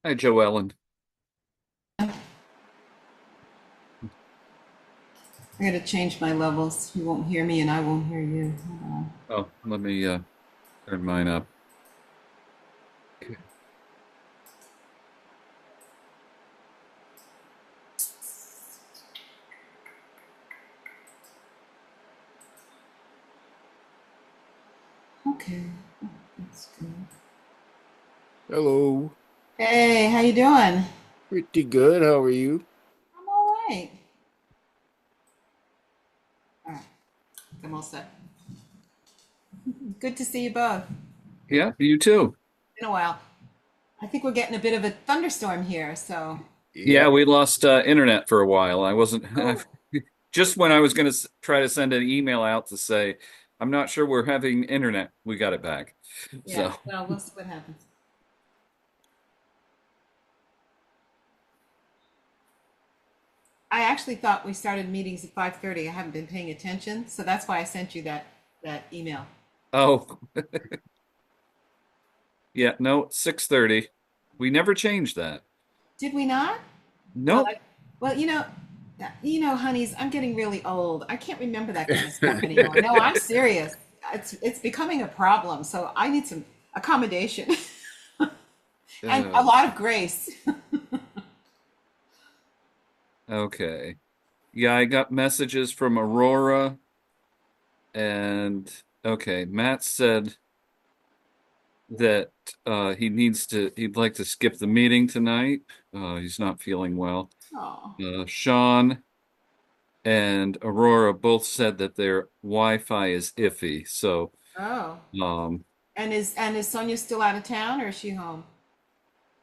Hi, Joe Ellen. I gotta change my levels. You won't hear me and I won't hear you. Oh, let me turn mine up. Okay. Okay, that's good. Hello. Hey, how you doing? Pretty good. How are you? I'm all right. All right, I'm all set. Good to see you both. Yeah, you too. Been a while. I think we're getting a bit of a thunderstorm here, so. Yeah, Yep. we lost internet for a while. I wasn't Oh. just when I was going to try to send an email out to say, I'm not sure we're having internet. We got it back. Yeah, So, well, we'll see what happens. I actually thought we started meetings at 5:30. I haven't been paying attention, so that's why I sent you that email. oh, yeah, no, 6:30. We never changed that. Did we not? Well, Nope. honeys, I'm getting really old. I can't remember that kind of stuff anymore. No, I'm serious. It's becoming a problem. So I need some accommodation and a Uh, lot of grace. okay. Yeah, I got messages from Aurora and okay, Matt said that he'd like to skip the meeting tonight. He's not feeling well. Oh, Sean and Aurora both said that their Wi-Fi is iffy. So oh. um, And is Sonia still out of town or is she home?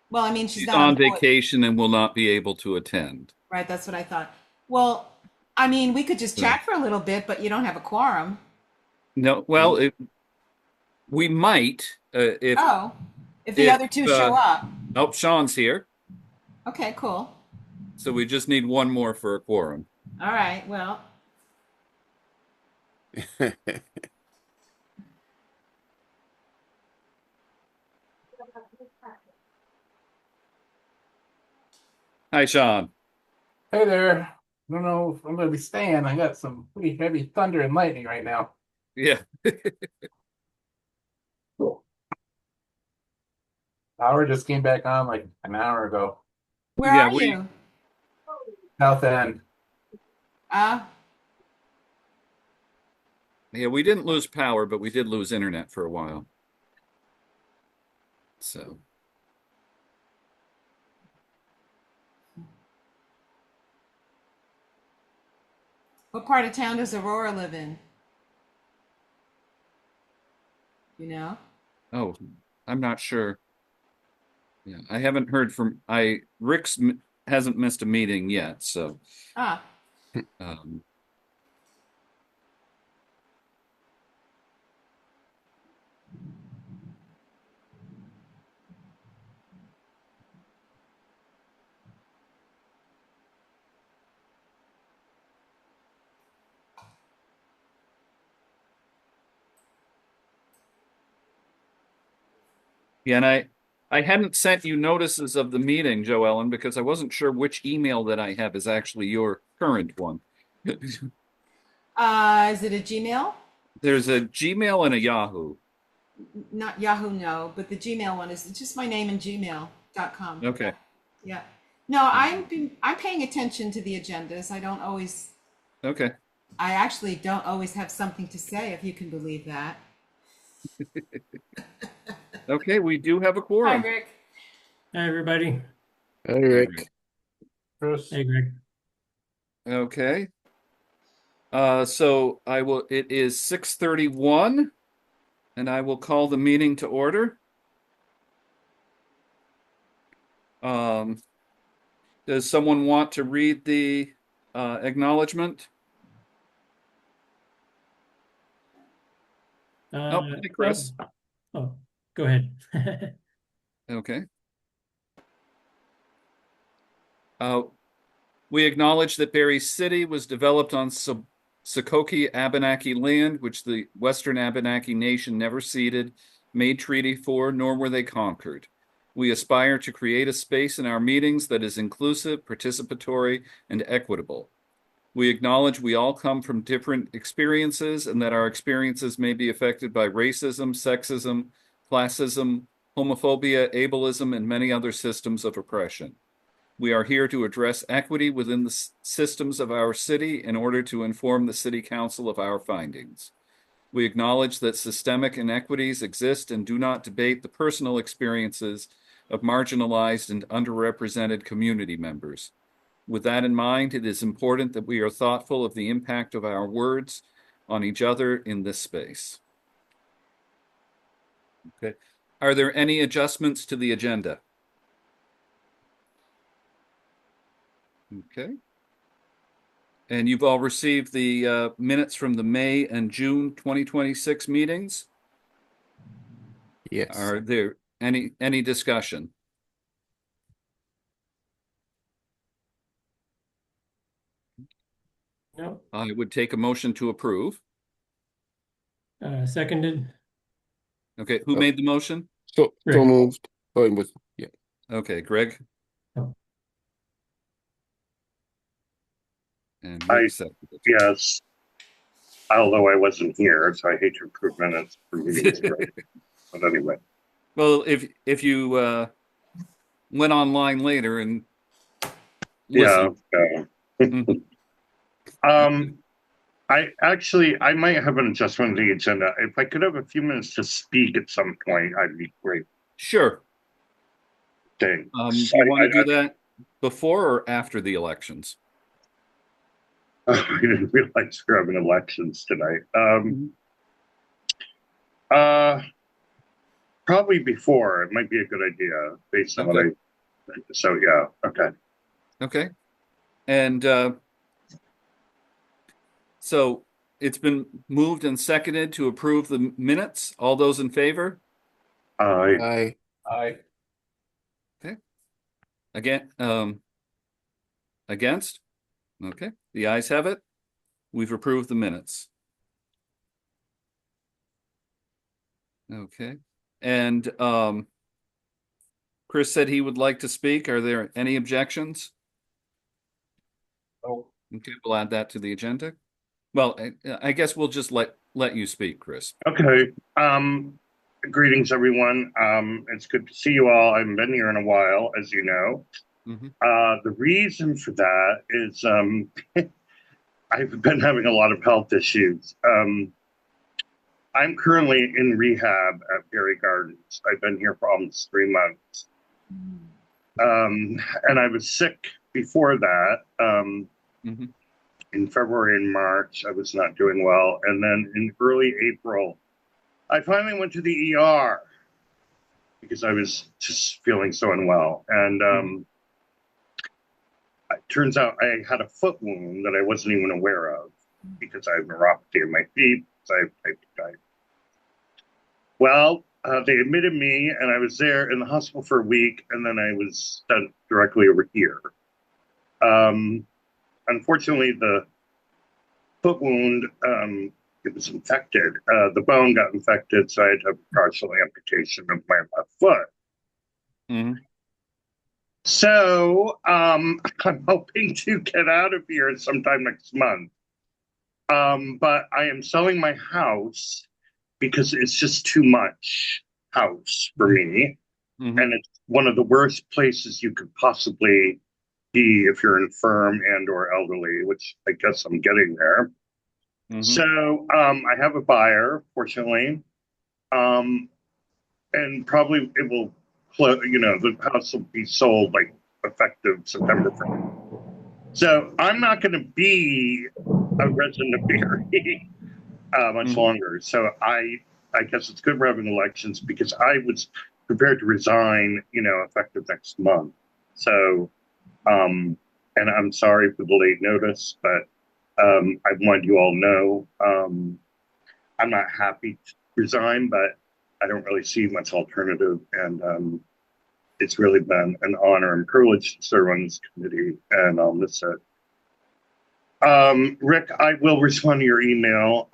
Well, I mean, she's she's not on on the board, vacation and will not be able to attend. right? That's what I thought. Well, I mean, we could just So chat for a little bit, but you don't have a quorum. no, well, we might Oh, if the if other two show up. oh, Sean's here. Okay, cool. So we just need one more for a quorum. All right. Well, Hi, Sean. Hey there. I don't know if I'm going to be staying. I got some pretty heavy thunder and lightning right now. Yeah, Cool. Power just came back on like an hour ago. where yeah, are we you? South End. Uh, yeah we didn't lose power, but we did lose internet for a while. So. what part of town does Aurora live in? You know? Oh, I'm not sure. Yeah, I haven't heard from I Rick's hasn't missed a meeting yet, so Ah, um, yeah, and I hadn't sent you notices of the meeting, Joe Ellen, because I wasn't sure which email that I have is actually your current one. is it a Gmail? There's a Gmail and a Yahoo. Not Yahoo, no, but the Gmail one is just my name and gmail.com. Yeah. Okay. Yeah. No, Um, I'm paying attention to the agendas. okay. I actually don't always have something to say, if you can believe that. Okay, we do have a Hi, quorum. Rick. Hi, everybody. Hey, All right. Rick. Chris. Hey, Greg. Okay. So it is 6:31 and I will call the meeting to order. Um, does someone want to read the acknowledgement? Oh, hey, Oh, Chris. oh, go ahead. Okay. Uh, we acknowledge that Barre City was developed on Sokoke Abenaki land, which the Western Abenaki nation never ceded, made treaty for, nor were they conquered. We aspire to create a space in our meetings that is inclusive, participatory, and equitable. We acknowledge we all come from different experiences and that our experiences may be affected by racism, sexism, classism, homophobia, ableism, and many other systems of oppression. We are here to address equity within the systems of our city in order to inform the City Council of our findings. We acknowledge that systemic inequities exist and do not debate the personal experiences of marginalized and underrepresented community members. With that in mind, it is important that we are thoughtful of the impact of our words on each other in this space. Okay. Are there any adjustments to the agenda? Okay. And you've all received the minutes from the May and June 2026 meetings? Yes. Are there any discussion? No, I would take a motion to approve. seconded. Okay, who Oh. made the motion? So Rick. moved. Oh, it was, yeah. Okay, Greg. Oh. And Rick seconded. Yes, although I wasn't here, so I hate to approve minutes for meetings. But anyway, Well, if you went online later and yeah. listened. Mhm. I might have an adjustment to the agenda. If I could have a few minutes to speak at some point, I'd be great. Sure. Thanks. Do you want to do that before or after the elections? I didn't realize we're having elections tonight. Probably before. It might be a good idea based on what Okay. So yeah, okay. Okay. And so it's been moved and seconded to approve the minutes. All those in favor? I I Okay. Again, against? Okay. The ayes have it. We've approved the minutes. Okay. And Chris said he would like to speak. Are there any objections? Oh, Okay, we'll add that to the agenda. Well, I guess we'll just let you speak, Chris. okay. Greetings, everyone. It's good to see you all. I haven't been here in a while, as you know. Mhm. The reason for that is I've been having a lot of health issues. I'm currently in rehab at Barre Gardens. I've been here for almost 3 months. And I was sick before that. Mhm. In February and March, I was not doing well. And then in early April, I finally went to the ER because I was just feeling so unwell. And it turns out I had a foot wound that I wasn't even aware of because I have neuropathy in my feet. So I have type 2 diabetes. Well, they admitted me, and I was there in the hospital for a week, and then I was sent directly over here. Unfortunately, the foot wound, it was infected. The bone got infected, so I had to have a partial amputation of my left foot. Mhm. So I'm hoping to get out of here sometime next month. But I am selling my house because it's just too much house for me. Mhm. And it's one of the worst places you could possibly be if you're infirm and or elderly, which I guess I'm getting there. Mhm. So I have a buyer, fortunately. And probably it will the house will be sold like effective September 1st. So I'm not going to be a resident of Barre much longer. So I guess it's good we're having elections because I was prepared to resign, effective next month. So, and I'm sorry for the late notice, but I wanted you all know I'm not happy to resign, but I don't really see much alternative. And it's really been an honor and privilege to serve on this committee, and I'll miss it. Rick, I will respond to your email.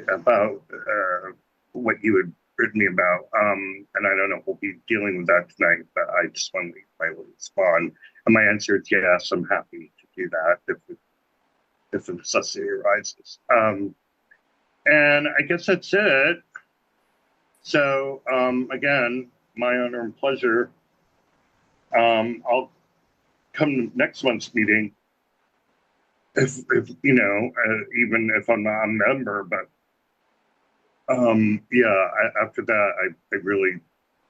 About what you had written me about. And I don't know if we'll be dealing with that tonight, but I just wanted to respond. And my answer is yes, I'm happy to do that if the necessity arises. And I guess that's it. So again, my honor and pleasure. I'll come to next month's meeting if you know, even if I'm not a member, but yeah, after that, I really,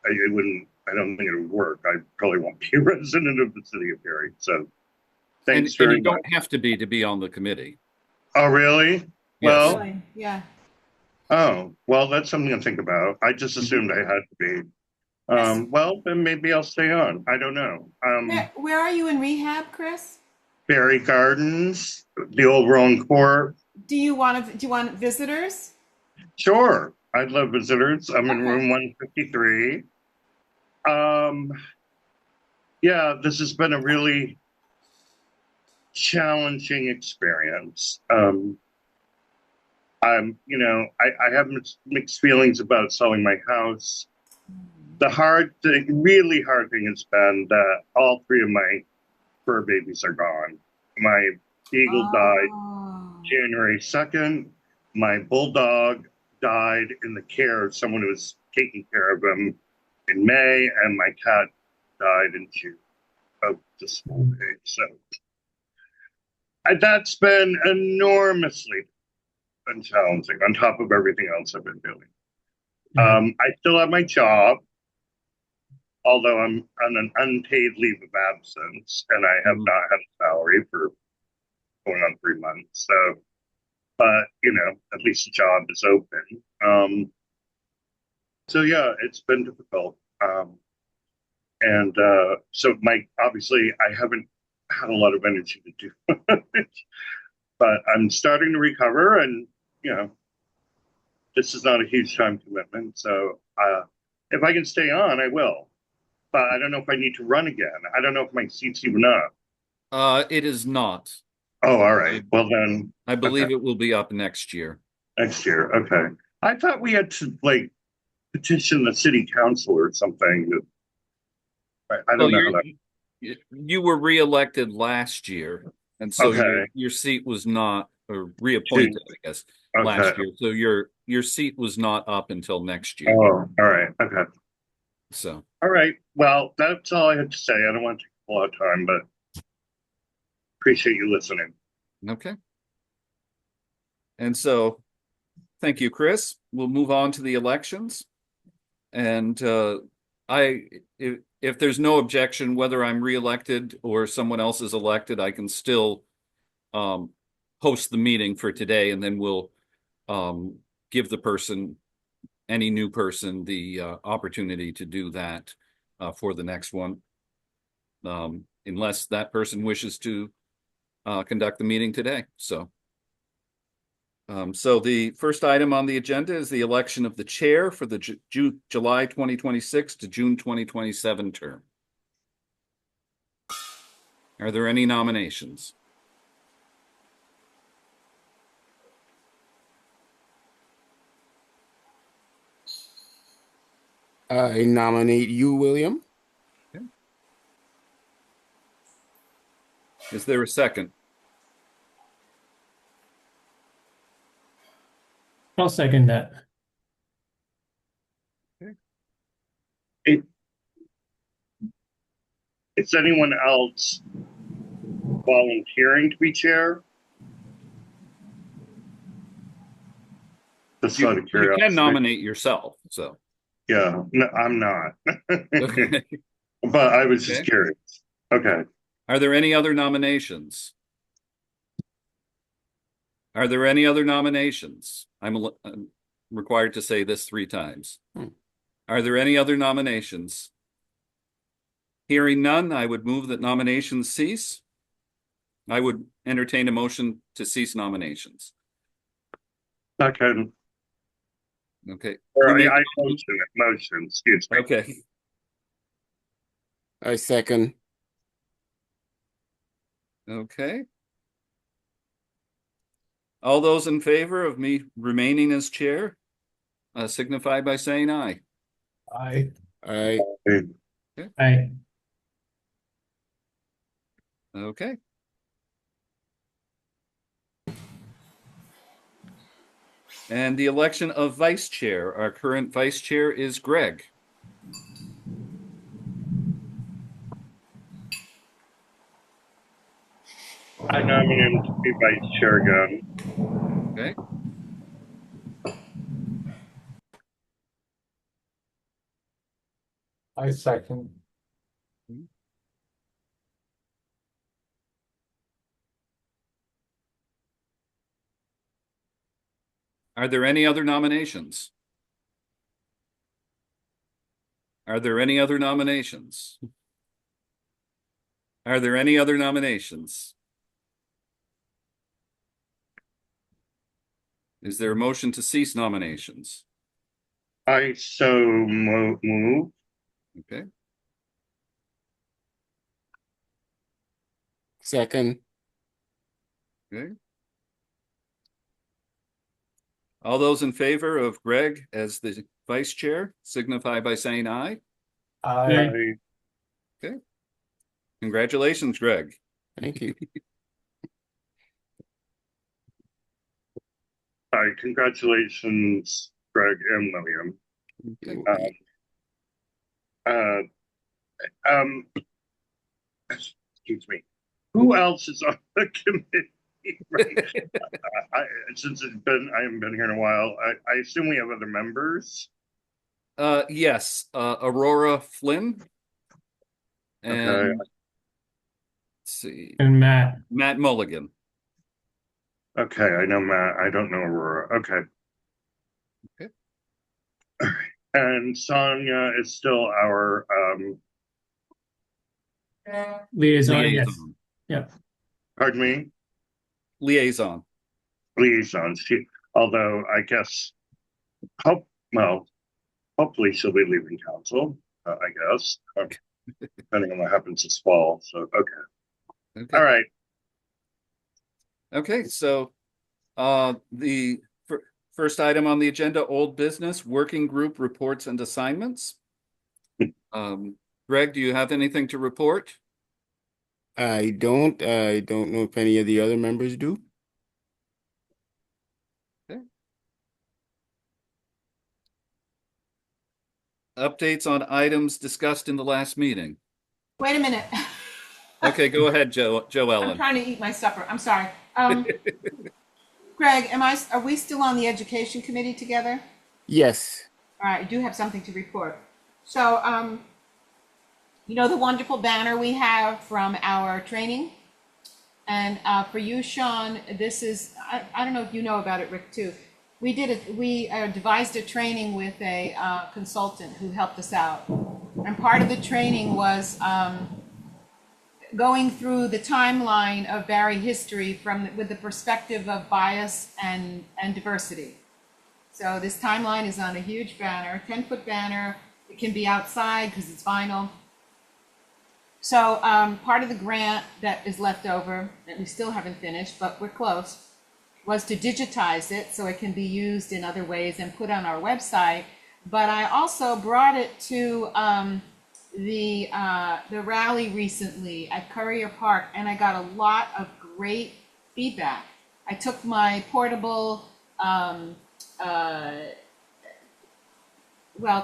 it wouldn't, I don't think it would work. I probably won't be a resident of the city of Barre. So thanks And very you much. don't have to be on the committee. Oh, really? Yes. Well, Really? Yeah. oh, well, that's something to think about. I just Mhm. assumed I had to be. Chris, Well, then maybe I'll stay on. I don't know. where are you in rehab, Chris? Barry Gardens, the old Roan Court. Do you want visitors? Sure, I'd love visitors. I'm in Okay. room 153. Um, yeah, this has been a really challenging experience. I have mixed feelings about selling my house. The hard thing, really hard thing has been that all three of my fur babies are gone. My beagle died Oh. January 2nd. My bulldog died in the care of someone who was taking care of him in May, and my cat died in June of this age. So that's been enormously challenging on top of everything else I've been doing. Yeah. I still have my job, although I'm on an unpaid leave of absence, and I have Mhm. not had a salary for going on 3 months. So, but at least the job is open. So yeah, it's been difficult. And so obviously I haven't had a lot of energy to do it, but I'm starting to recover, and you know, this is not a huge time commitment. So if I can stay on, I will. But I don't know if I need to run again. I don't know if my seat's even up. It is not. Oh, all I right. Well then, I okay, believe it will be up next year. next year. Okay. I thought we had to petition the city council or something. I Well, don't know how that. you were reelected last year, and so Okay. your seat was not, or Shoot. reappointed, I guess, Okay. last year. So your seat was not up until next year. Oh, all right. Okay. So All right. Well, that's all I had to say. I don't want to take a lot of time, but appreciate you listening. okay. And so thank you, Chris. We'll move on to the elections. And I if there's no objection, whether I'm reelected or someone else is elected, I can still um, host the meeting for today, and then we'll give the person, any new person, the opportunity to do that for the next one, unless that person wishes to conduct the meeting today. So the first item on the agenda is the election of the chair for the July 2026 to June 2027 term. Are there any nominations? I nominate you, William. Okay. Is there a second? I'll second that. It, is anyone else volunteering to be chair? Just out of You can curiosity. nominate yourself. So Yeah, no, I'm not. okay. But I was just Okay. curious. Okay. Are there any other nominations? Are there any other nominations? I'm required to say this 3 times. Are there any other nominations? Hearing none, I would move that nominations cease. I would entertain a motion to cease nominations. Second. Okay. Or Who made I the motion? motion, excuse me. Okay. I second. Okay. All those in favor of me remaining as chair? signify by saying aye. I Aye. I, Okay. And the election of vice chair. Our current vice chair is Greg. I nominate him to be vice chair again. Okay. second. Are there any other nominations? Are there any other nominations? Are there any other nominations? Is there a motion to cease nominations? I so move. Okay. Second. Okay. All those in favor of Greg as the vice chair signify by saying aye. I Okay. Congratulations, Greg. Thank you. Hi, congratulations, Greg and William. Okay. Excuse me. Who else is on the committee? Right. Since I haven't been here in a while. I assume we have other members. Yes, Aurora Flynn. And Okay. let's see, and Matt. Matt Mulligan. Okay, I know Matt. I don't know Aurora. Okay. Okay. And Sonia is still our Liaison, yes. Yeah. pardon me, Liaison. liaison. Although I guess hopefully she'll be leaving council. I guess depending on what happens this fall. So okay. Okay. All right. Okay, so the first item on the agenda, old business, working group reports and assignments. Greg, do you have anything to report? I don't know if any of the other members do. Okay. Updates on items discussed in the last meeting. Wait a minute. Okay, go ahead, Joe I'm Ellen. trying to eat my supper. I'm sorry. Greg, are we still on the education committee together? Yes. All right, I do have something to report. So, you know the wonderful banner we have from our training? And for you, Sean, this is, I don't know if you know about it, Rick, too. We devised a training with a consultant who helped us out. And part of the training was going through the timeline of Barre history with the perspective of bias and diversity. So this timeline is on a huge banner, 10-foot banner. It can be outside because it's vinyl. So part of the grant that is left over, that we still haven't finished, but we're close, was to digitize it so it can be used in other ways and put on our website. But I also brought it to the rally recently at Courier Park, and I got a lot of great feedback. I took my portable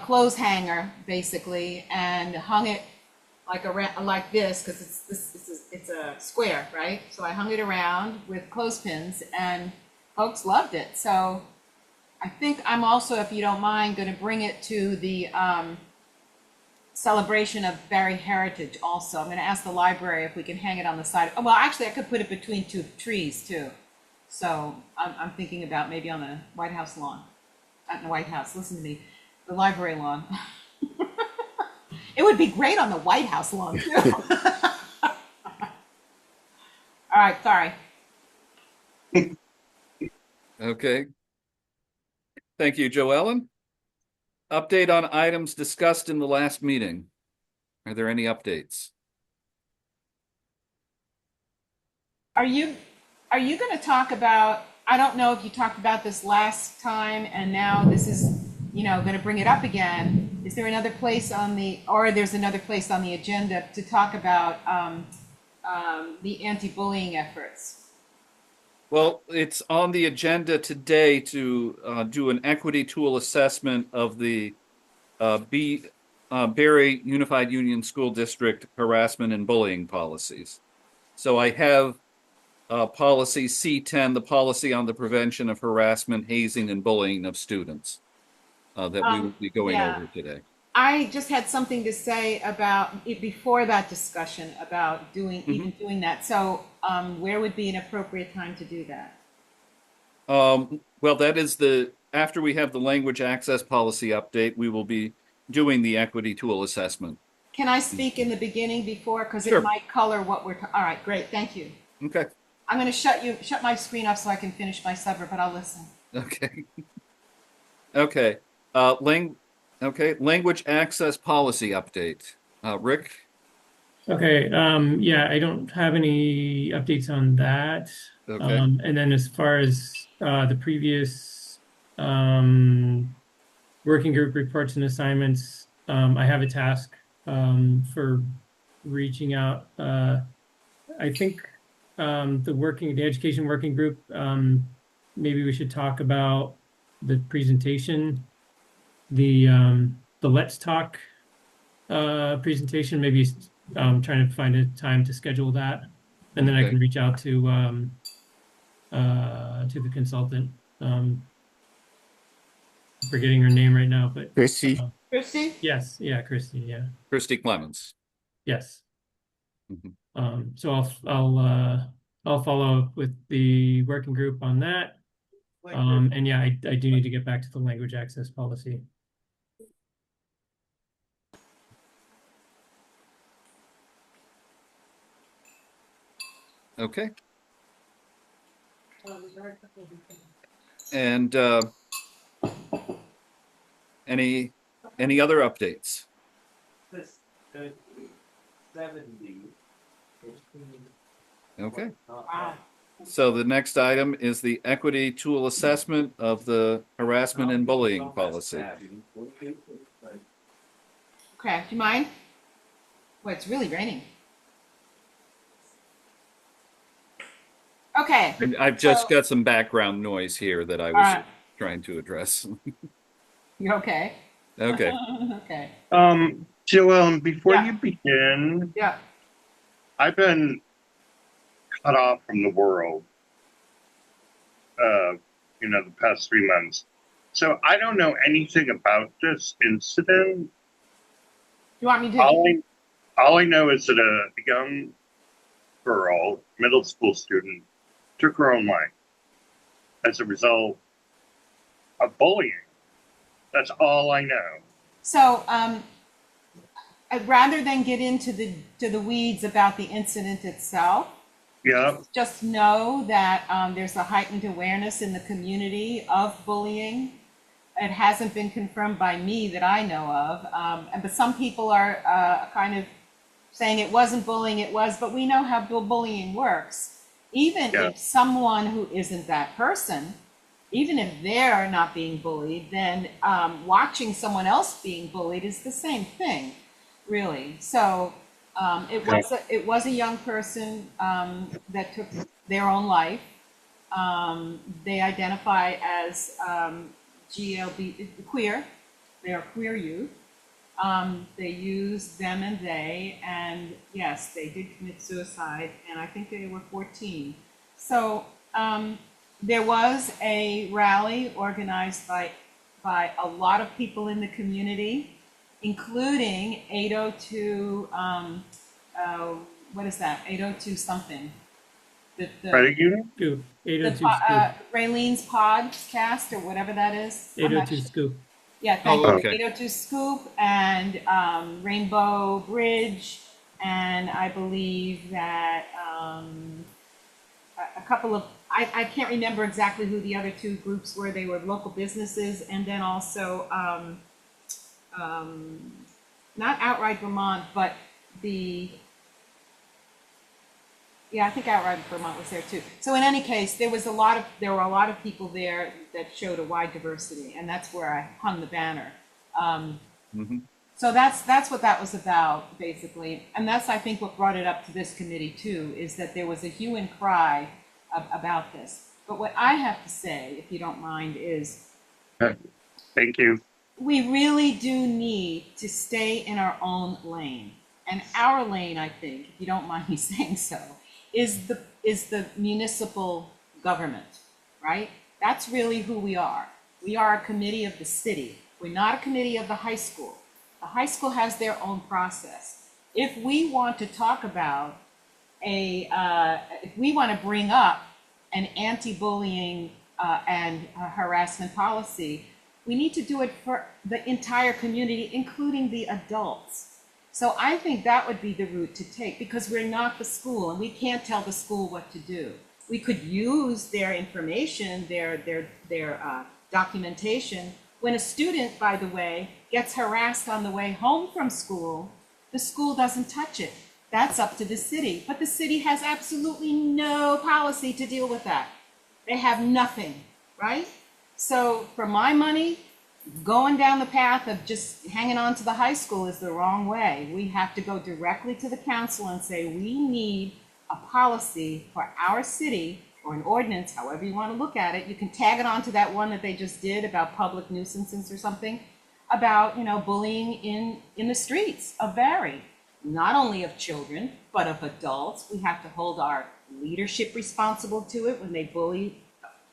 clothes hanger basically and hung it like this because it's a square, right? So I hung it around with clothespins and folks loved it. So I think I'm also, if you don't mind, going to bring it to the celebration of Barre Heritage also. I'm going to ask the library if we can hang it on the side. Oh, well, actually, I could put it between two trees too. So I'm thinking about maybe on the White House lawn. Not in the White House, listen to me, the library lawn. It would be great on the White House lawn too. All right, sorry. Okay. Thank you, Joe Ellen. Update on items discussed in the last meeting. Are there any updates? Are you going to talk about, I don't know if you talked about this last time and now this is going to bring it up again, is there another place or there's another place on the agenda to talk about the anti-bullying efforts? Well, it's on the agenda today to do an equity tool assessment of the Barre Unified Union School District harassment and bullying policies. So I have policy C10, the policy on the prevention of harassment, hazing, and bullying of students that we will be going Yeah. over today. I just had something to say about it before that discussion about even doing that. So where would be an appropriate time to do that? Well, that is after we have the language access policy update, we will be doing the equity tool assessment. Can I speak in the beginning before? Because Sure. it might color what we're, all right, great, thank you. Okay. I'm going to shut my screen off so I can finish my supper, but I'll listen. Okay. Okay. Language access policy update. Rick? Okay, yeah, I don't have any updates on that. Okay. And then as far as the previous working group reports and assignments, I have a task for reaching out. I think the education working group, maybe we should talk about the presentation, the Let's Talk presentation, maybe trying to find a time to schedule that, and then I Okay. can reach out to the consultant. Forgetting her name right now, but Chrissy. Christy? yes, yeah, Christy, yeah, Christy Clemens. yes. Mhm. So I'll follow up with the working group on that. And yeah, I do need to get back to the language access policy. Okay. And any other updates? Okay. Wow. So the next item is the equity tool assessment of the harassment and bullying policy. Okay, do you mind? Well, it's really raining. Okay. And I've just So- got some background noise here that I was All right. trying to address. You okay? Okay. Okay. Joellen, before Yeah. you begin, Yeah. I've been cut off from the world, the past 3 months. So I don't know anything about this incident. You want me to? All I know is that a young girl, middle school student, took her own life as a result of bullying. That's all I know. So, rather than get into the weeds about the incident itself, Yeah. just know that there's a heightened awareness in the community of bullying. It hasn't been confirmed by me that I know of, but some people are kind of saying it wasn't bullying, it was, but we know how bullying works. Even Yeah. if someone who isn't that person, even if they're not being bullied, then watching someone else being bullied is the same thing, really. So it was a young person that took their own life. They identify as GLB queer. They are queer youth. They use them and they, and yes, they did commit suicide, and I think they were 14. So there was a rally organized by a lot of people in the community, including 802, what is that, 802 something? Credit union? Scoop, 802 Scoop, Raylene's podcast, or whatever that is. I'm not 802 Scoop. Yeah, thank Oh, you. okay. 802 Scoop and Rainbow Bridge, and I believe that a couple of, I can't remember exactly who the other two groups were. They were local businesses, and then also not Outright Vermont, but Yeah, I think Outright Vermont was there too. So in any case, there were a lot of people there that showed a wide diversity, and that's where I hung the banner. Um, Mhm. so that's what that was about, basically. And that's, I think, what brought it up to this committee too, is that there was a hue and cry about this. But what I have to say, if you don't mind, is Thank you. we really do need to stay in our own lane. And our lane, I think, if you don't mind me saying so, is the municipal government, right? That's really who we are. We are a committee of the city. We're not a committee of the high school. The high school has their own process. If we want to talk about if we want to bring up an anti-bullying and harassment policy, we need to do it for the entire community, including the adults. So I think that would be the route to take, because we're not the school and we can't tell the school what to do. We could use their information, their documentation. When a student, by the way, gets harassed on the way home from school, the school doesn't touch it. That's up to the city. But the city has absolutely no policy to deal with that. They have nothing, right? So for my money, going down the path of just hanging on to the high school is the wrong way. We have to go directly to the council and say, we need a policy for our city, or an ordinance, however you want to look at it. You can tag it onto that one that they just did about public nuisances or something, about, bullying in the streets of Barre, not only of children, but of adults. We have to hold our leadership responsible to it when they bully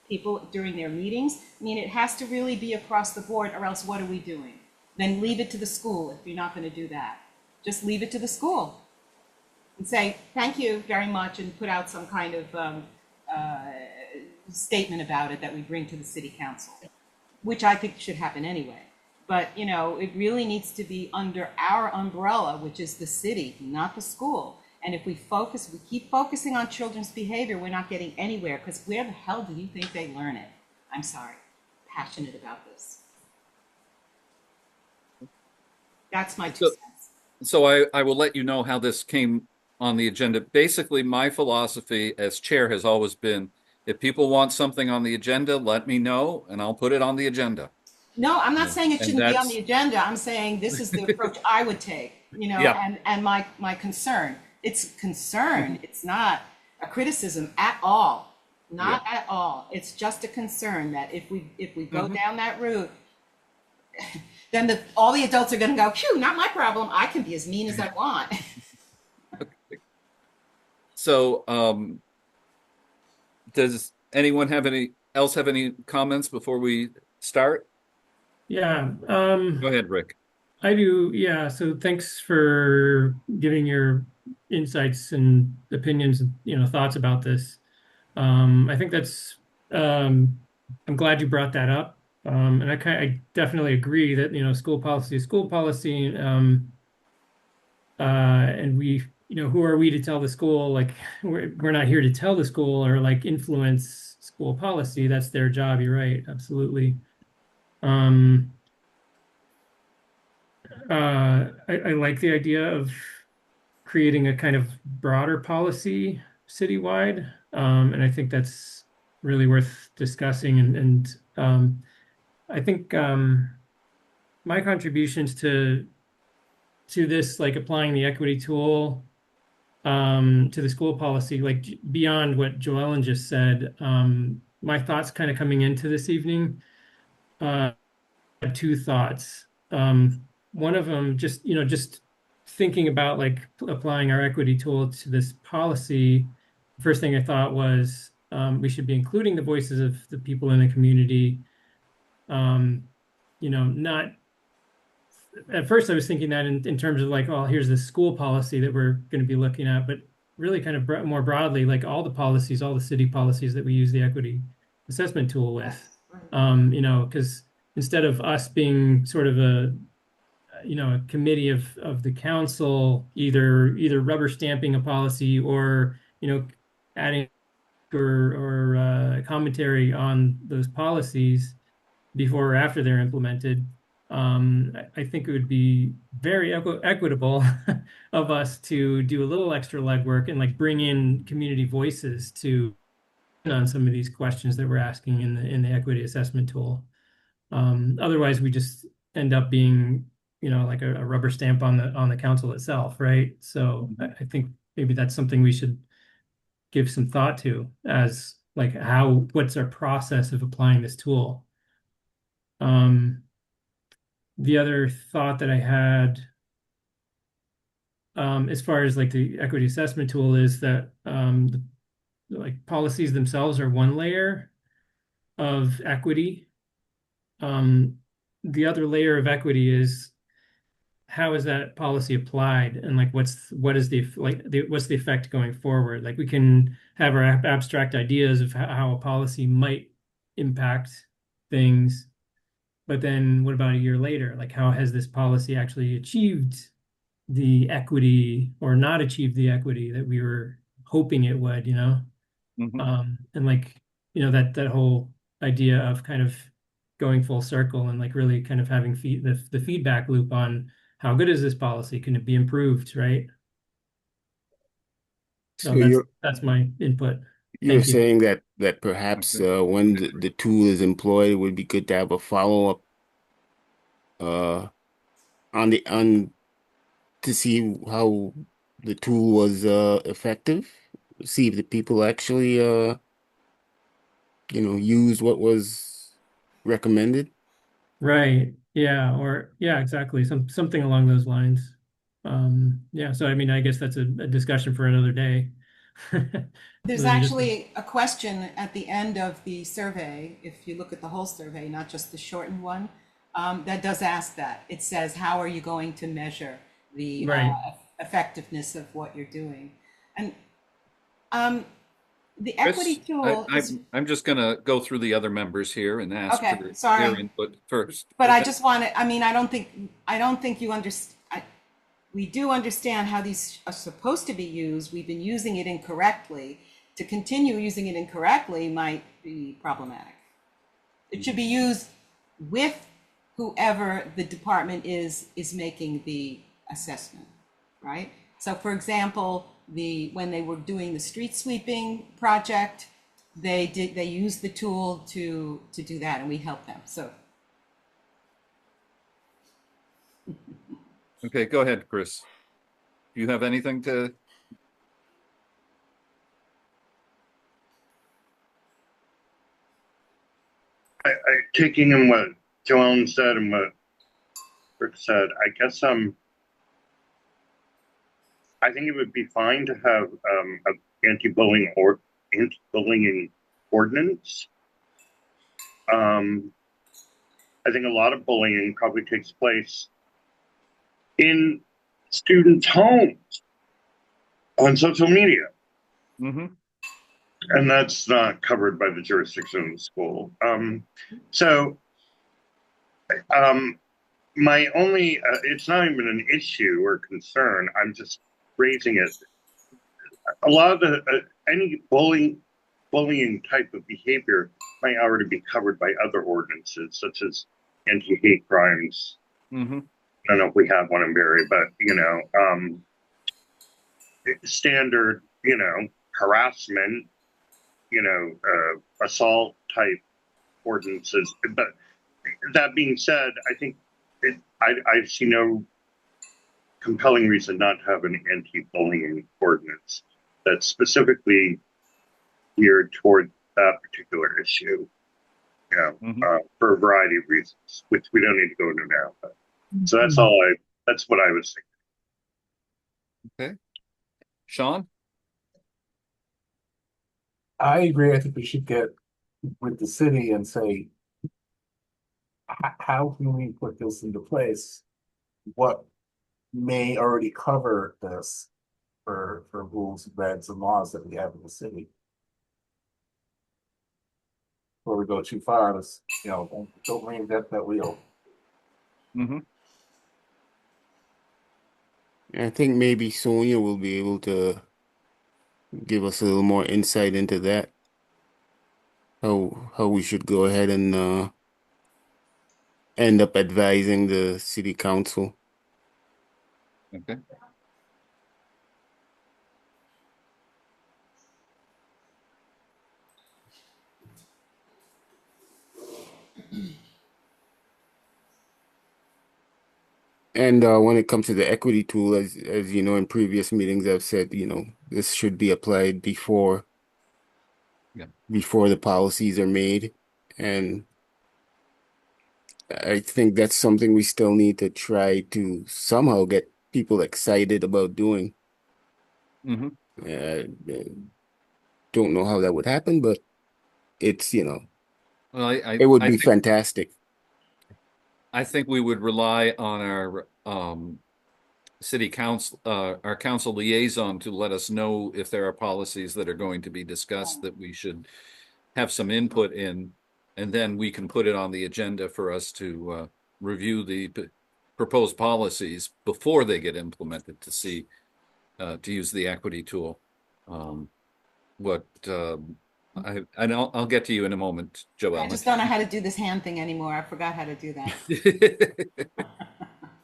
people during their meetings. I mean, it has to really be across the board, or else what are we doing? Then leave it to the school if you're not going to do that. Just leave it to the school and say, thank you very much, and put out some kind of statement about it that we bring to the city council, which I think should happen anyway. But, it really needs to be under our umbrella, which is the city, not the school. And if we keep focusing on children's behavior, we're not getting anywhere, because where the hell do you think they learn it? I'm sorry, passionate about this. That's my 2 So, cents. so I will let you know how this came on the agenda. Basically, my philosophy as chair has always been, if people want something on the agenda, let me know and I'll put it on the agenda. No, I'm not saying it And shouldn't be on the that's, agenda. I'm saying this is the approach I would take, yeah. and my concern. It's concern. It's not a criticism at all. Not Yeah. at all. It's just a concern that if we go Mhm. down that route, then all the adults are going to go, phew, not my problem. I can be as mean as I want. So, does anyone have any comments before we start? Yeah. Go ahead, Rick. I do. Yeah. So thanks for giving your insights and opinions, thoughts about this. I think um, I'm glad you brought that up. And I definitely agree that, school policy is school policy. And who are we to tell the school? Like, we're not here to tell the school or like influence school policy. That's their job. You're right. Absolutely. Um, I like the idea of creating a kind of broader policy citywide. And I think that's really worth discussing. And I think my contributions to this, like applying the equity tool to the school policy, like beyond what Joellen just said, my thoughts kind of coming into this evening, I have two thoughts. One of them, just thinking about like applying our equity tool to this policy. First thing I thought was we should be including the voices of the people in the community. Not at first I was thinking that in terms of like, oh, here's the school policy that we're going to be looking at, but really kind of more broadly, like all the policies, all the city policies that we use the equity assessment tool with. Because instead of us being sort of a committee of the council, either rubber stamping a policy or, adding or commentary on those policies before or after they're implemented. I think it would be very equitable of us to do a little extra legwork and like bring in community voices to on some of these questions that we're asking in the equity assessment tool. Otherwise, we just end up being, like a rubber stamp on the council itself, right? So Mhm. I think maybe that's something we should give some thought to as like what's our process of applying this tool. Um, the other thought that I had, as far as like the equity assessment tool, is that like policies themselves are one layer of equity. Um, the other layer of equity is how is that policy applied, and like what's the effect going forward? Like we can have our abstract ideas of how a policy might impact things, but then what about a year later? Like how has this policy actually achieved the equity or not achieved the equity that we were hoping it would, Mhm. And like, that whole idea of kind of going full circle and like really kind of having the feedback loop on how good is this policy? Can it be improved, right? So So that's my input. you're Thank you. saying that perhaps Okay. when the tool is employed, it would be good to have a follow-up uh on to see how the tool was effective, see if the people actually use what was recommended. Right. Yeah. Or yeah, exactly. Something along those lines. Yeah. So I mean, I guess that's a discussion for another day. There's Than just actually a question at the end of the survey, if you look at the whole survey, not just the shortened one, that does ask that. It says, how are you going to measure the right. effectiveness of what you're doing? And um, the equity Chris, tool is, I'm just gonna go through the other members here and ask okay, for their sorry. input first. But I Okay. just want to, I mean, I don't think you understand. We do understand how these are supposed to be used. We've been using it incorrectly. To continue using it incorrectly might be problematic. It should be used with whoever the department is making the assessment, right? So for example, when they were doing the street sweeping project, they used the tool to do that, and we helped them. So Okay, go ahead, Chris. Do you have anything to? Taking in what Joan said and what Rick said, I guess I think it would be fine to have an anti-bullying ordinance. Um, I think a lot of bullying probably takes place in students' homes on social media, Mm-hmm. and that's not covered by the jurisdiction of the school. So um, my only it's not even an issue or concern. I'm just raising it. A lot of the any bullying type of behavior might already be covered by other ordinances, such as anti-hate crimes. Mm-hmm. I don't know if we have one in Barre, but standard, harassment, assault type ordinances. But that being said, I think I see no compelling reason not to have an anti-bullying ordinance that's specifically geared toward that particular issue. Mm-hmm. For a variety of reasons, which we don't need to go into now. But, so that's all I. That's what I was Okay. Sean? I agree. I think we should get with the city and say, how can we put this into place? What may already cover this for rules, regs, and laws that we have in the city? Before we go too far, let's, don't reinvent that wheel. Mm-hmm. I think maybe Sonia will be able to give us a little more insight into that. How we should go ahead and end up advising the city council. Okay. And when it comes to the equity tool, as you know, in previous meetings, I've said, this should be applied Yeah. before the policies are made. And I think that's something we still need to try to somehow get people excited about doing. Hmm. Uh, don't know how that would happen, but it's, Well, it would be fantastic. I think we would rely on our city council, our council liaison to let us know if there are policies that are going to be discussed that we should have some input in, and then we can put it on the agenda for us to review the proposed policies before they get implemented to see to use the equity tool. Um, what and I'll get to you in a moment, I Joellen. just don't know how to do this hand thing anymore. I forgot how to do that.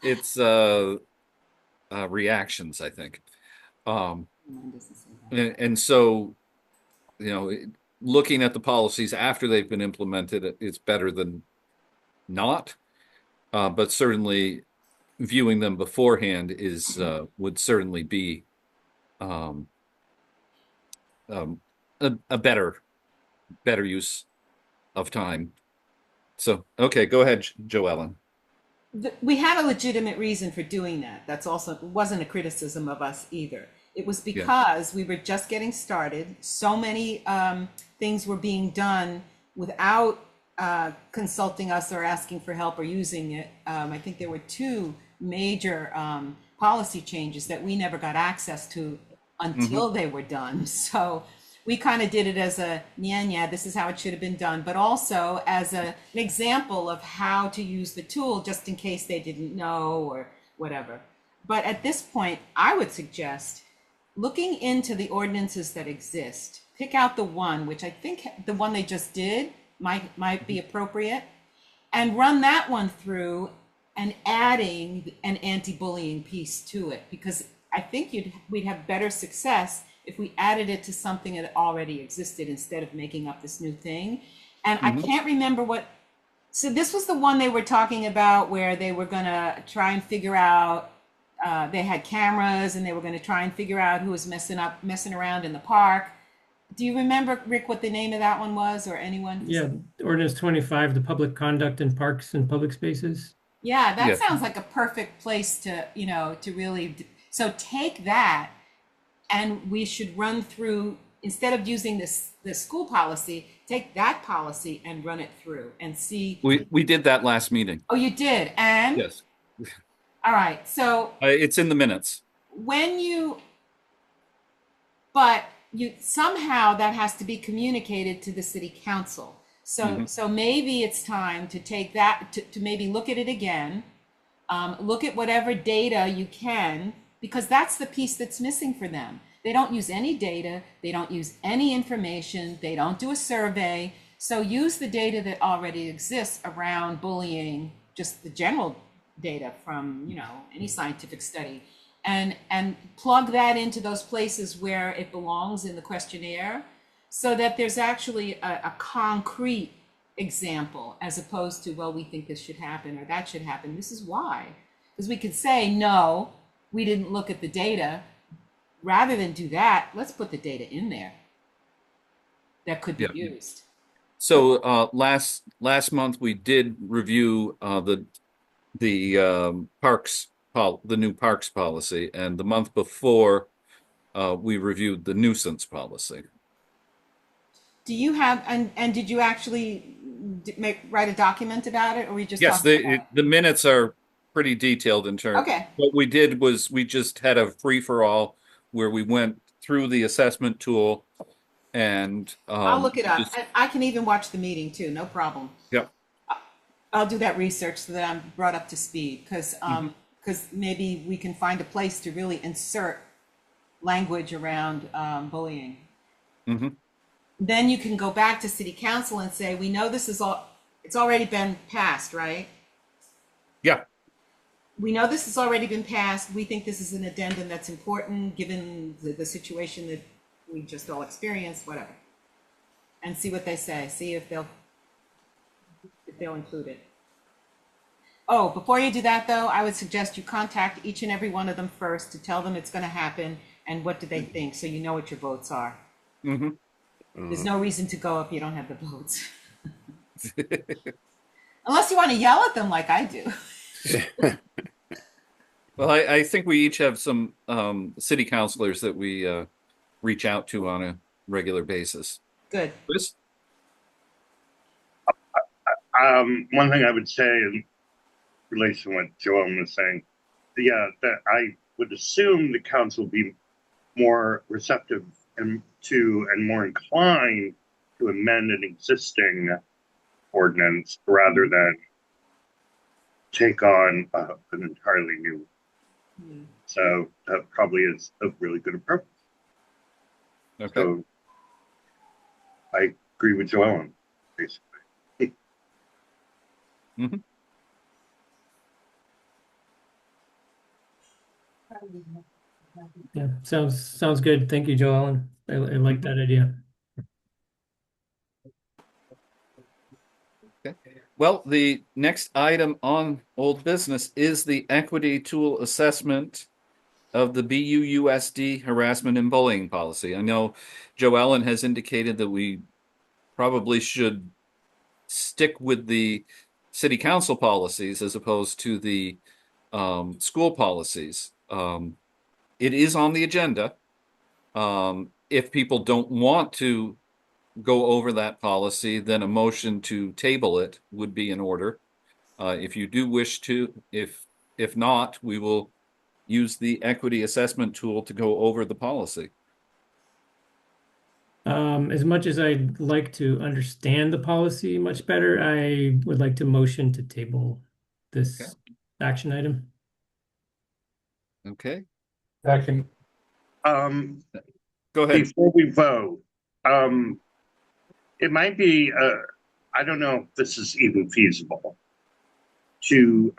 It's reactions, I think. Um, Mine doesn't say that. and so, you know, looking at the policies after they've been implemented, it's better than not. But certainly viewing them beforehand is would certainly be um, um, a better use of time. So, okay, go ahead, Joellen. We had a legitimate reason for doing that. That's also wasn't a criticism of us either. It was Yeah. because we were just getting started. So many things were being done without consulting us or asking for help or using it. I think there were two major policy changes that we never got access to Hmm. until they were done. So we kind of did it as a yeah, this is how it should have been done, but also as an example of how to use the tool just in case they didn't know or whatever. But at this point, I would suggest looking into the ordinances that exist, pick out the one, which I think the one they just did might be appropriate, and run that one through and adding an anti-bullying piece to it, because I think we'd have better success if we added it to something that already existed instead of making up this new thing. And I Hmm. can't remember what, so this was the one they were talking about where they were gonna try and figure out, they had cameras and they were gonna try and figure out who was messing around in the park. Do you remember, Rick, what the name of that one was, or anyone? Yeah, ordinance 25, the public conduct in parks and public spaces. Yeah, that Yeah. sounds like a perfect place to, to really, so take that and we should run through, instead of using this school policy, take that policy and run it through and see. We did that last meeting. Oh, you did. And Yes. all right. So It's in the minutes. when you, but you somehow that has to be communicated to the city council. So Hmm. so maybe it's time to take that to maybe look at it again, look at whatever data you can, because that's the piece that's missing for them. They don't use any data, they don't use any information, they don't do a survey. So use the data that already exists around bullying, just the general data from, any scientific study, and plug that into those places where it belongs in the questionnaire, so that there's actually a concrete example, as opposed to, well, we think this should happen or that should happen. This is why. Because we could say, no, we didn't look at the data. Rather than do that, let's put the data in there that could be Yeah. used. So last month we did review the the new parks policy, and the month before we reviewed the nuisance policy. Do you have, and did you actually write a document about it, or we just Yes, talked about the minutes are pretty detailed in it? terms. Okay, What we did was we just had a free for all where we went through the assessment tool and I'll look it up. just And I can even watch the meeting too, no problem. yeah. I'll do that research so that I'm brought up to speed, because Hmm. maybe we can find a place to really insert language around bullying. Hmm. Then you can go back to city council and say, we know this is all, it's already been passed, right? Yeah. We know this has already been passed. We think this is an addendum that's important, given the situation that we just all experienced, whatever. And see what they say, see if they'll include it. Oh, before you do that though, I would suggest you contact each and every one of them first to tell them it's gonna happen and what do they think, so you know what your votes are. Hmm. There's no reason to go if you don't have the votes. Unless you want to yell at them like I do. Well, I think we each have some city councilors that we reach out to on a regular basis. Good. Chris? One thing I would say in relation to what Joel was saying, yeah, that I would assume the council would be more receptive and more inclined to amend an existing ordinance rather than take on an entirely new. So that probably is a really good approach. Okay. So I agree with Joellen, basically. Hmm. Yeah, sounds good. Thank you, Joel. I like that idea. Okay. Well, the next item on old business is the equity tool assessment of the BUUSD harassment and bullying policy. I know Joe Ellen has indicated that we probably should stick with the city council policies as opposed to the school policies. It is on the agenda. If people don't want to go over that policy, then a motion to table it would be in order. If you do wish to, if not, we will use the equity assessment tool to go over the policy. As much as I'd like to understand the policy much better, I would like to motion to table this action item. Okay, Second. Um, go ahead. Before we vote, it might be, I don't know if this is even feasible to,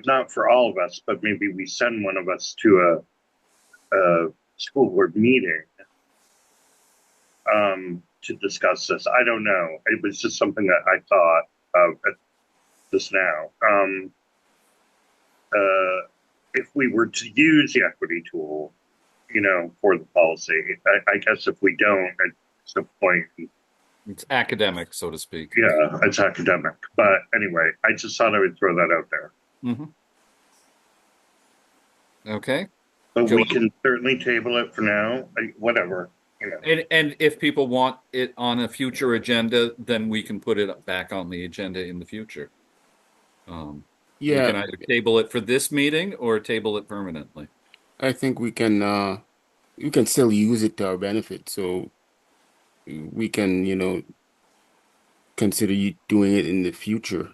not for all of us, but maybe we send one of us to a school board meeting to discuss this. I don't know. It was just something that I thought of just now. If we were to use the equity tool, for the policy, I guess if we don't, it's no point. It's academic, so to speak. Yeah, it's academic. But anyway, I just thought I would throw that out there. Mm-hmm. Okay. But Joel? we can certainly table it for now. Whatever. And if people want it on a future agenda, then we can put it back on the agenda in the future. We can Yeah, either table it for this meeting or table it permanently. I think we can still use it to our benefit. So we can, consider you doing it in the future.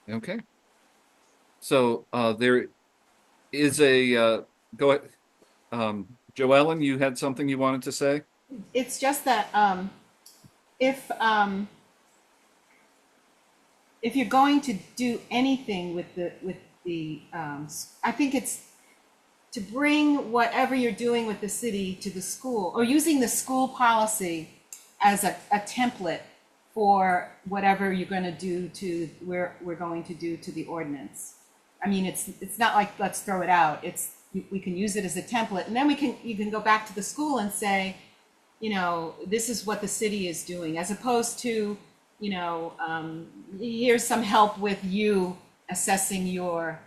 Okay. So there is a go ahead. Joellen, you had something you wanted to say? It's just that if um, if you're going to do anything with I think it's to bring whatever you're doing with the city to the school, or using the school policy as a template for whatever you're going to do to we're going to do to the ordinance. I mean, it's not like let's throw it out. We can use it as a template, and then you can go back to the school and say, this is what the city is doing, as opposed to, here's some help with you assessing your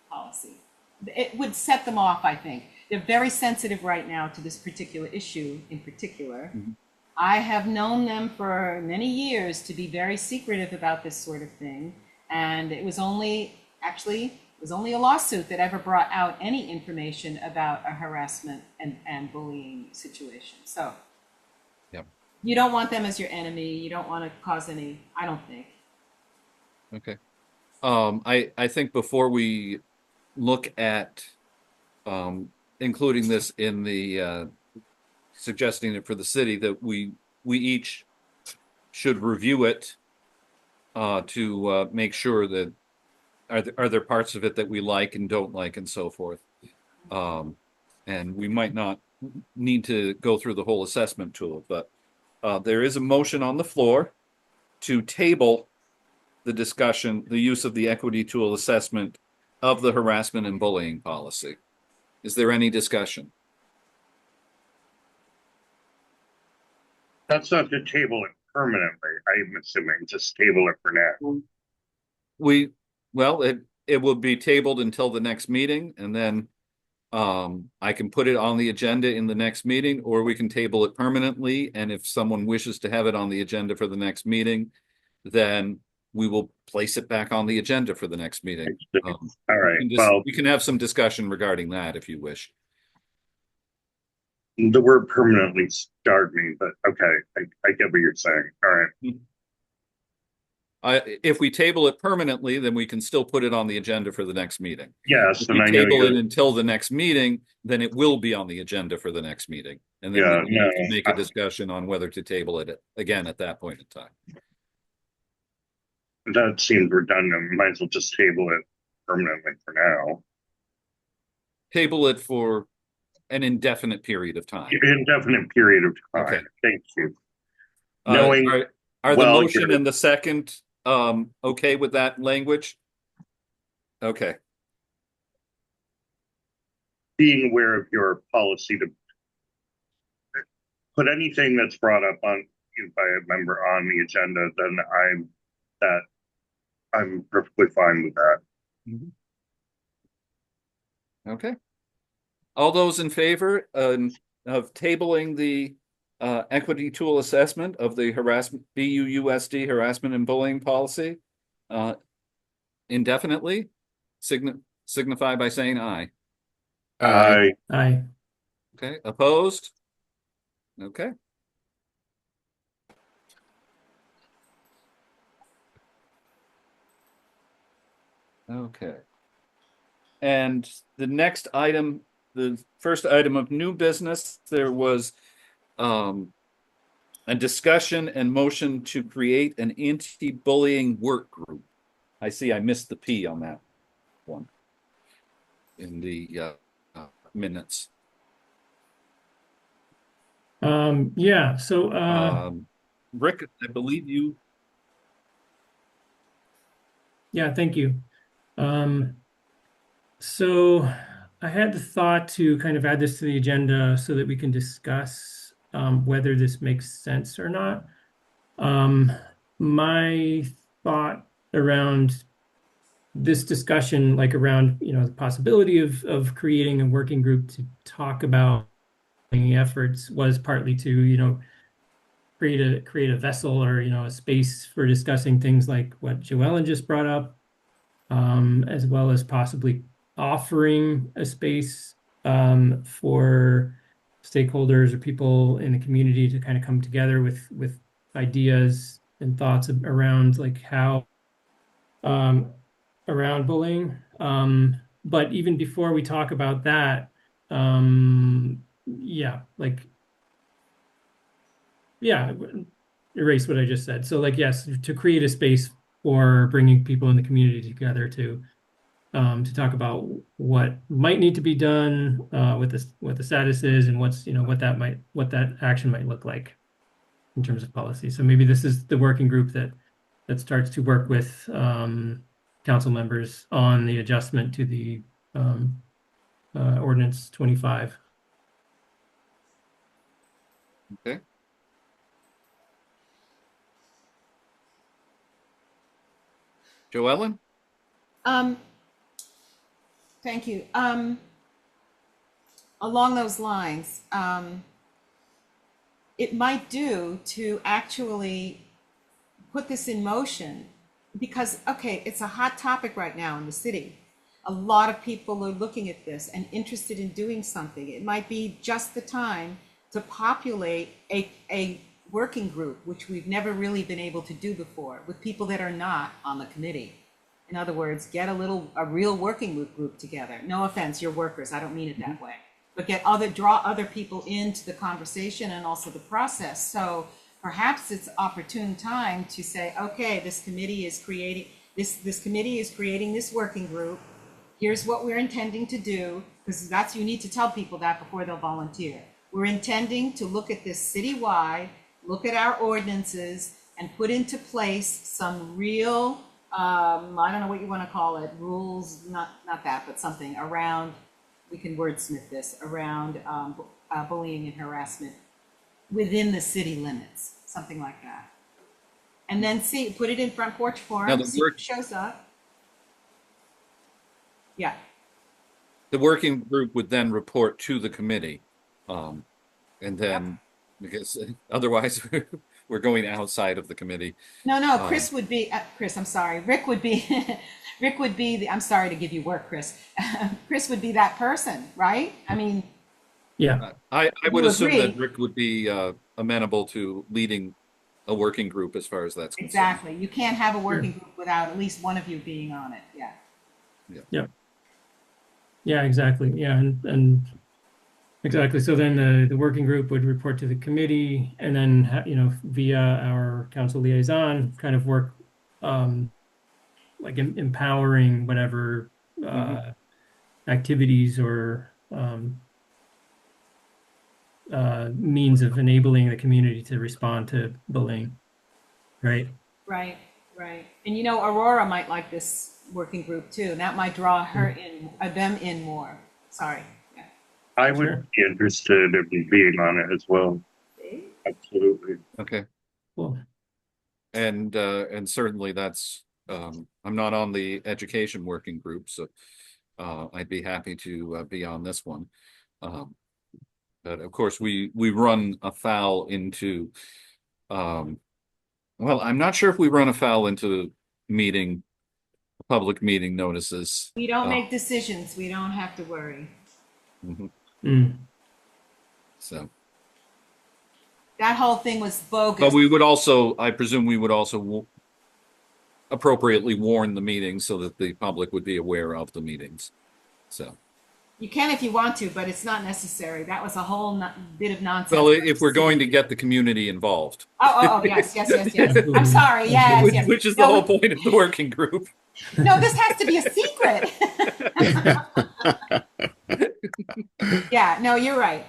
policy. It would set them off, I think. They're very sensitive right now to this particular issue in particular. Mm-hmm. I have known them for many years to be very secretive about this sort of thing. And it was only a lawsuit that ever brought out any information about a harassment and bullying situation. So yep. You don't want them as your enemy. You don't want to cause any, I don't think. Okay. I think before we look at including this in the suggesting it for the city, that we each should review it to make sure that are there parts of it that we like and don't like and so forth. And we might not need to go through the whole assessment tool, but there is a motion on the floor to table the discussion, the use of the equity tool assessment of the harassment and bullying policy. Is there any discussion? That's not to table it permanently. I'm assuming just table it for now. Well, it will be tabled until the next meeting, and then I can put it on the agenda in the next meeting, or we can table it permanently. And if someone wishes to have it on the agenda for the next meeting, then we will place it back on the agenda for the next meeting. All right. We can have some discussion regarding that if you wish. The word permanently scarred me, but okay, I get what you're saying. All right. If we table it permanently, then we can still put it on the agenda for the next meeting. Yes, If and we I know table it until the next meeting, then it will be on the agenda for the next meeting. And then we can make a discussion on whether to table it again at that point in time. That seems redundant. Might as well just table it permanently for now. Table it for an indefinite period of time. Indefinite period of time. Okay. Thank you. Knowing are the motion and the second okay with that language? Okay. Being aware of your policy to put anything that's brought up on by a member on the agenda, then I'm perfectly fine with that. Okay. All those in favor of tabling the equity tool assessment of the BUUSD harassment and bullying policy indefinitely, signify by saying aye. Aye. Aye. Okay. Opposed? Okay. Okay. And the next item, the first item of new business, there was a discussion and motion to create an anti-bullying work group. I see I missed the P on that one in the minutes. Yeah, so Rick, I believe you. yeah, thank you. So I had the thought to kind of add this to the agenda so that we can discuss whether this makes sense or not. My thought around this discussion, like around, the possibility of creating a working group to talk about efforts, was partly to, create a vessel or, a space for discussing things like what Joellen just brought up, as well as possibly offering a space for stakeholders or people in the community to kind of come together with ideas and thoughts around like how around bullying. But even before we talk about that, erase what I just said. So like, yes, to create a space for bringing people in the community together to talk about what might need to be done, what the status is, and what that action might look like in terms of policy. So maybe this is the working group that starts to work with council members on the adjustment to the ordinance 25. Okay. Joellen? Thank you. Along those lines, it might do to actually put this in motion because, okay, it's a hot topic right now in the city. A lot of people are looking at this and interested in doing something. It might be just the time to populate a working group, which we've never really been able to do before, with people that are not on the committee. In other words, get a real working group together. No offense, you're workers. I don't mean it that way. but draw other people into the conversation and also the process. So perhaps it's opportune time to say, okay, this committee is creating this working group. Here's what we're intending to do, because you need to tell people that before they'll volunteer. We're intending to look at this citywide, look at our ordinances, and put into place some real, I don't know what you want to call it, rules, not that, but something around, we can wordsmith this, around bullying and harassment within the city limits, something like that. And then put it in Front Porch Forum, see who shows up. Yeah. The working group would then report to the committee. And then, because otherwise we're going outside of the committee. No, Chris would be, Chris, I'm sorry, Rick would be, I'm sorry to give you work, Chris. Chris would be that person, right? I mean. Yeah. I would assume that Rick would be amenable to leading a working group as far as that's concerned. Exactly. You can't have a working group without at least one of you being on it. Yeah. Yeah, exactly. Yeah, and exactly. So then the working group would report to the committee, and then via our council liaison, kind of work like empowering whatever activities or means of enabling the community to respond to bullying. Right. Right. And Aurora might like this working group too, and that might draw them in more. Sorry. Yeah. I would be interested in being on it as well. See? Absolutely. Okay. Cool. And certainly that's I'm not on the education working group, so I'd be happy to be on this one. But of course we run afoul into well, I'm not sure if we run afoul into public meeting notices. We don't make decisions. We don't have to worry. So that whole thing was bogus. But we would also, I presume we would also appropriately warn the meetings so that the public would be aware of the meetings. So you can if you want to, but it's not necessary. That was a whole bit of nonsense. Well, if we're going to get the community involved. Oh, yes. I'm sorry. Yes. Which is the whole point of the working group. No, this has to be a secret. Yeah, no, you're right.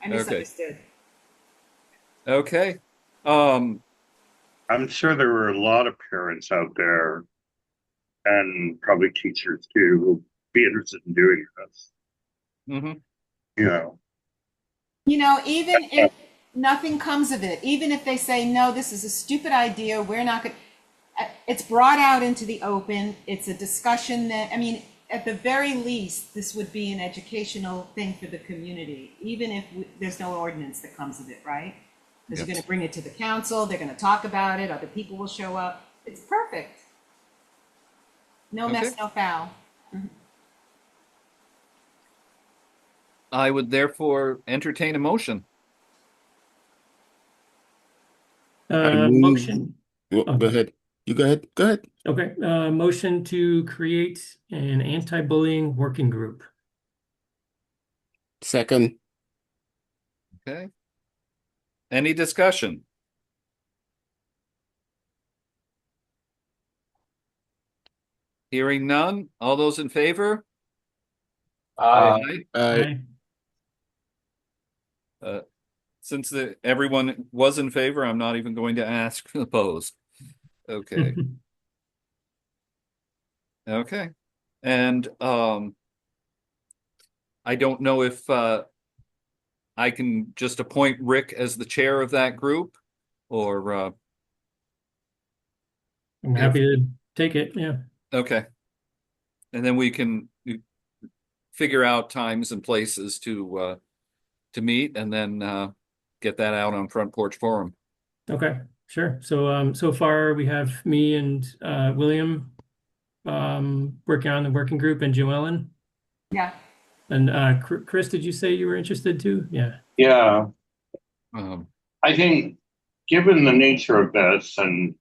I misunderstood. Okay. I'm sure there were a lot of parents out there and probably teachers too who'll be interested in doing this. Even if nothing comes of it, even if they say, no, this is a stupid idea, we're not going to, it's brought out into the open. It's a discussion that, at the very least, this would be an educational thing for the community, even if there's no ordinance that comes of it, right? Because you're going to bring it to the council, they're going to talk about it, other people will show up. It's perfect. No mess, no foul. I would therefore entertain a motion. Motion. Go ahead. You go ahead. Go ahead. Okay. Motion to create an anti-bullying working group. Second. Okay. Any discussion? Hearing none. All those in favor? Aye. Since everyone was in favor, I'm not even going to ask opposed. Okay. Okay. And I don't know if I can just appoint Rick as the chair of that group, or I'm happy to take it. Yeah. Okay. And then we can figure out times and places to meet, and then get that out on Front Porch Forum. Okay, sure. So so far we have me and William working on the working group, and Joellen. Yeah. And Chris, did you say you were interested too? Yeah. Yeah. I think given the nature of this and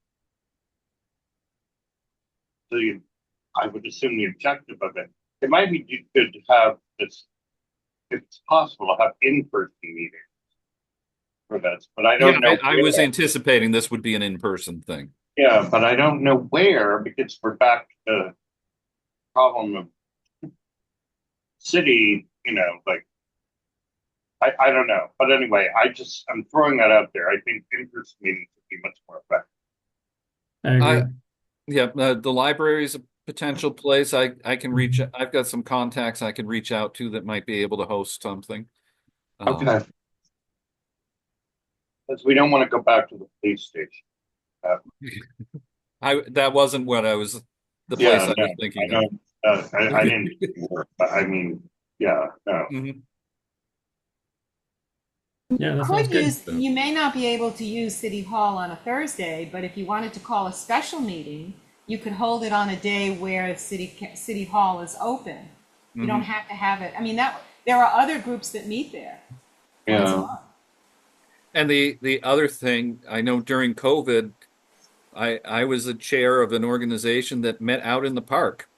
I would assume the objective of it, it might be good to have this it's possible to have in-person meetings for this, but I Yeah, don't know I was where. anticipating this would be an in-person thing. Yeah, but I don't know where because we're back to the problem of city, like I don't know. But anyway, I'm throwing that out there. I think in-person meetings would be much more effective. I agree. I Yeah, the library is a potential place. I can reach. I've got some contacts I can reach out to that might be able to host something. Okay. Because we don't want to go back to the police station. That wasn't what I was the place Yeah, I no, was I thinking of. don't. I didn't work, but I mean, yeah, no. Mhm. Yeah, that sounds Could good. use, you may not be able to use City Hall on a Thursday, but if you wanted to call a special meeting, you could hold it on a day where City Hall is open. You don't Mhm. have to have it, I mean, there are other groups that meet there once a Yeah. month. And the other thing I know during COVID, I was a chair of an organization that met out in the park.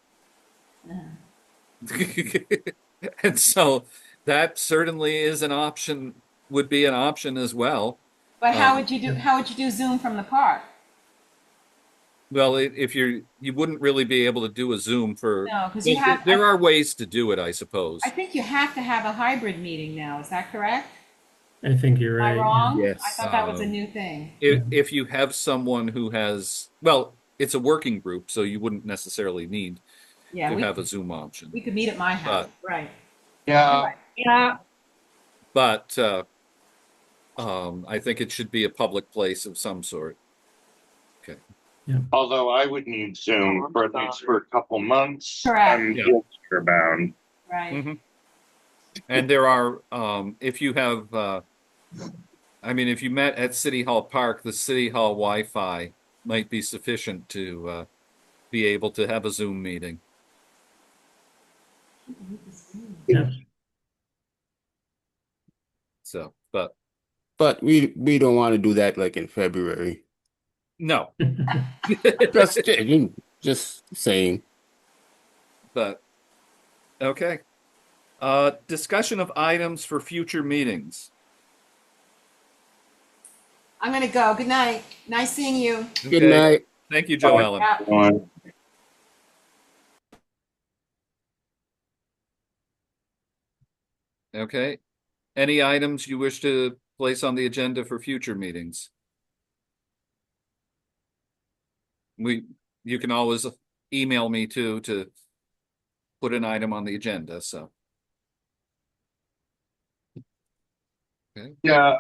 And so that certainly is an option, would be an option as well. But Um, how would you do Zoom from the park? well, if you wouldn't really be able to do a Zoom for, No, because well, there are ways to do it, I I suppose. think you have to have a hybrid meeting now, is that correct? I think you're Am I right. Yeah. wrong? I Yes. thought that was a new thing. Yeah. If you have someone who has, well, it's a working group, so you wouldn't necessarily need Yeah, to have a Zoom option. we could meet at my house, But right. All Yeah. right. Yeah. but I think it should be a public place of some sort. Okay. Although I would need Zoom for at least for a couple months. Correct, I'm Yeah. wheelchair bound. right. Hmm. And there are, if you have, I mean, if you met at City Hall Park, the City Hall Wi-Fi might be sufficient to be able to have a Zoom meeting. Yeah. So, but But we don't want to do that like in February. no, Just saying. but okay. Discussion of items for future meetings. I'm gonna go. Good night. Nice seeing you. Good Okay. night. Thank you, Joe Ellen. Yeah. One. Okay. Any items you wish to place on the agenda for future meetings? You can always email me too to put an item on the agenda. So, okay. Yeah,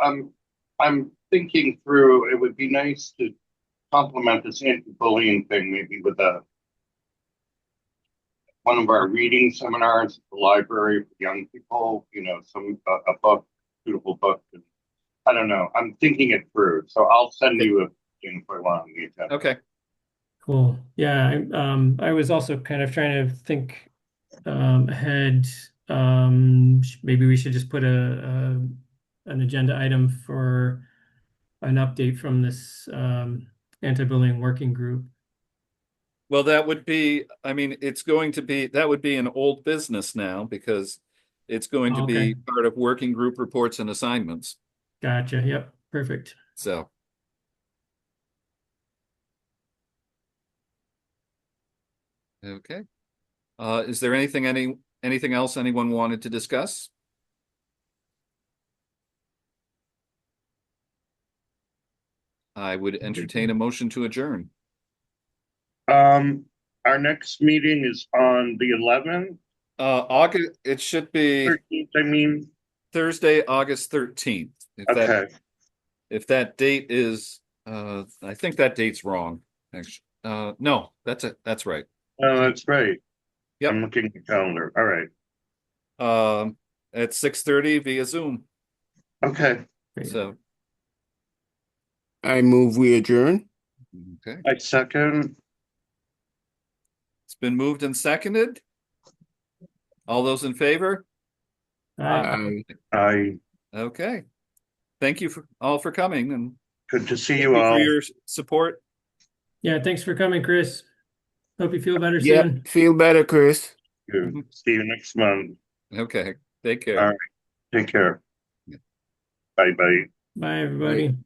I'm thinking through. It would be nice to complement this anti-bullying thing maybe with one of our reading seminars at the library for young people. A book, suitable book. And I don't know. I'm thinking it through, so I'll send you a thing for one on the agenda. Okay. Cool. Yeah. I was also kind of trying to think ahead. Maybe we should just put an agenda item for an update from this anti-bullying working group. Well, that would be, I mean, that would be an old business now because it's going to be Okay. part of working group reports and assignments. Gotcha. Yep. Perfect. So, okay. Is there anything else anyone wanted to discuss? I would entertain a motion to adjourn. Um, our next meeting is on the 11th, August, it should be 13th. I mean, Thursday, August 13th. okay. If that date is, I think that date's wrong, actually. No, that's right. Oh, that's right. Yep. I'm looking at the calendar. All right. At 6:30 via Zoom. Okay. Great. So, I move we adjourn. okay. I second. It's been moved and seconded. All those in favor? All right. I Okay. Thank you all for coming and good to see thank you you for all. your support. Yeah. Thanks for coming, Chris. Hope you feel better Yep. soon. Feel better, Chris. See you next month. Okay. Take All care. right. Take care. Bye bye. Bye, Right. everybody.